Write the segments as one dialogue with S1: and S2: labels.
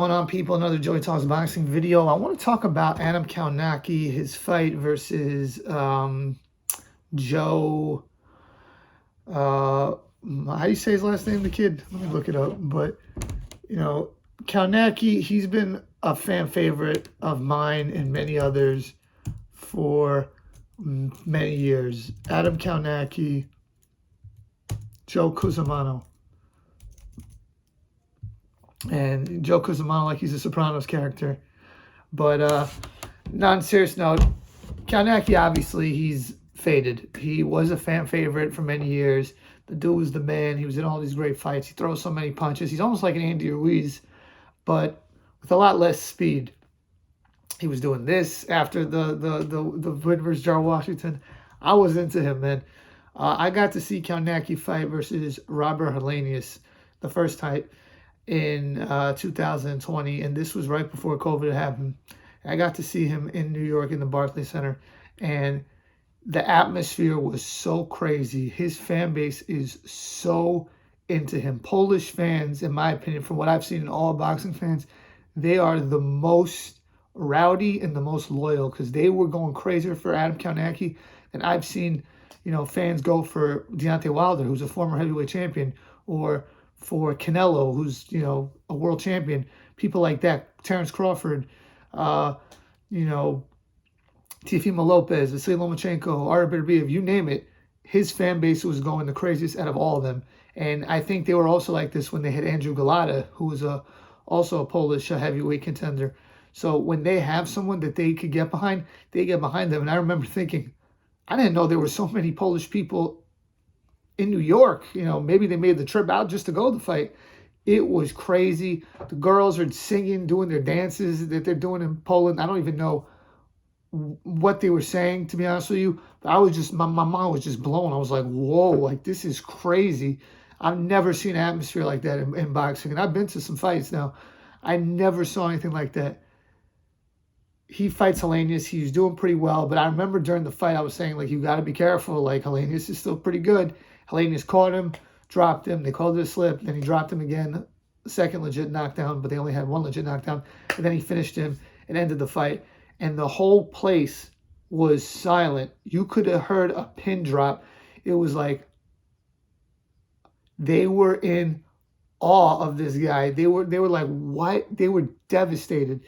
S1: Going on, people, another Joey Talks Boxing video. I want to talk about Adam Kownacki, his fight versus Joe, how do you say his last name, the kid? Let me look it up. But, Kownacki, he's been a fan favorite of mine and many others for many years. Adam Kownacki, Joe Cusumano. And Joe Cusumano, like he's a Sopranos character. But on serious note, Kownacki, obviously, he's faded. He was a fan favorite for many years. The dude was the man. He was in all these great fights. He throws so many punches. He's almost like an Andy Ruiz, but with a lot less speed. He was doing this after the win versus George Washington. I was into him, man. I got to see Kownacki fight versus Robert Helenius the first time in 2020, and this was right before COVID happened. I got to see him in New York in the Barclays Center, and the atmosphere was so crazy. His fan base is so into him. Polish fans, in my opinion, from what I've seen in all boxing fans, they are the most rowdy and the most loyal, because they were going crazier for Adam Kownacki than I've seen, fans go for Deontay Wilder, who's a former heavyweight champion, or for Canelo, who's, a world champion, people like that, Terrence Crawford, Teofimo Lopez, Vasily Lomachenko, Artur Beterbiev, you name it, his fan base was going the craziest out of all of them. And I think they were also like this when they had Andrew Galata, who was also a Polish heavyweight contender. So when they have someone that they could get behind, they get behind them. And I remember thinking, I didn't know there were so many Polish people in New York. Maybe they made the trip out just to go to the fight. It was crazy. The girls are singing, doing their dances that they're doing in Poland. I don't even know what they were saying, to be honest with you. But I was just, my mind was just blown. I was like, whoa, like this is crazy. I've never seen an atmosphere like that in boxing. And I've been to some fights now. I never saw anything like that. He fights Helenius. He's doing pretty well. But I remember during the fight, I was saying, like, you got to be careful. Like, Helenius is still pretty good. Helenius caught him, dropped him. They called it a slip. Then he dropped him again. Second legit knockdown, but they only had one legit knockdown. And then he finished him and ended the fight. And the whole place was silent. You could have heard a pin drop. It was like they were in awe of this guy. They were like, what? They were devastated.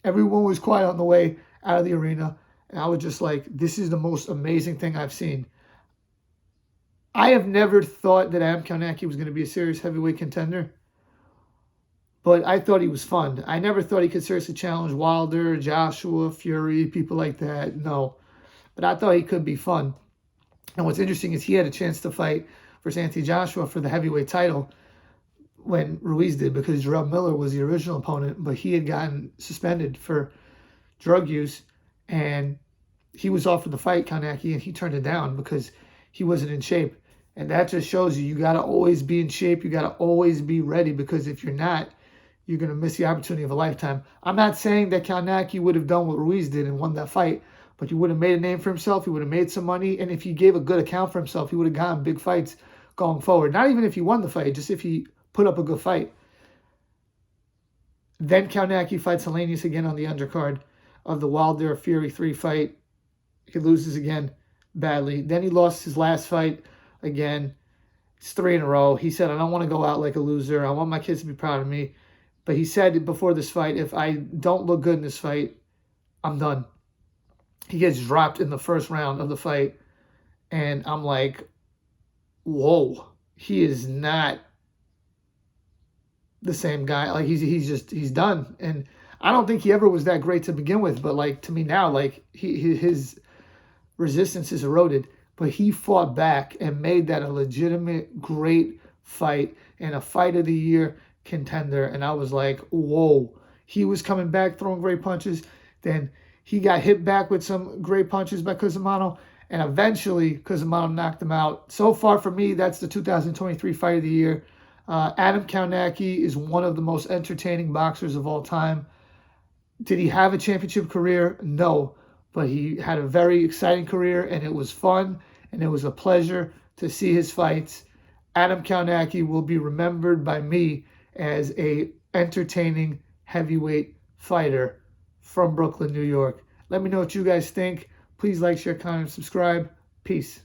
S1: Everyone was quiet on the way out of the arena. And I was just like, this is the most amazing thing I've seen. I have never thought that Adam Kownacki was going to be a serious heavyweight contender. But I thought he was fun. I never thought he could seriously challenge Wilder, Joshua, Fury, people like that. No. But I thought he could be fun. And what's interesting is he had a chance to fight versus Anthony Joshua for the heavyweight title when Ruiz did, because Jarrell Miller was the original opponent, but he had gotten suspended for drug use, and he was offered the fight, Kownacki, and he turned it down because he wasn't in shape. And that just shows you got to always be in shape. You got to always be ready, because if you're not, you're going to miss the opportunity of a lifetime. I'm not saying that Kownacki would have done what Ruiz did and won that fight, but he would have made a name for himself. He would have made some money. And if he gave a good account for himself, he would have gotten big fights going forward. Not even if he won the fight, just if he put up a good fight. Then Kownacki fights Helenius again on the undercard of the Wilder Fury 3 fight. He loses again badly. Then he lost his last fight again. It's 3 in a row. He said, I don't want to go out like a loser. I want my kids to be proud of me. But he said before this fight, if I don't look good in this fight, I'm done. He gets dropped in the first round of the fight. And I'm like, whoa, he is not the same guy. Like he's done. And I don't think he ever was that great to begin with. But like to me now, like his resistance is eroded. But he fought back and made that a legitimate, great fight and a fight of the year contender. And I was like, whoa. He was coming back, throwing great punches. Then he got hit back with some great punches by Cusumano. And eventually, Cusumano knocked him out. So far for me, that's the 2023 fight of the year. Adam Kownacki is one of the most entertaining boxers of all time. Did he have a championship career? No. But he had a very exciting career, and it was fun, and it was a pleasure to see his fights. Adam Kownacki will be remembered by me as a entertaining heavyweight fighter from Brooklyn, New York. Let me know what you guys think. Please like, share, comment, and subscribe. Peace.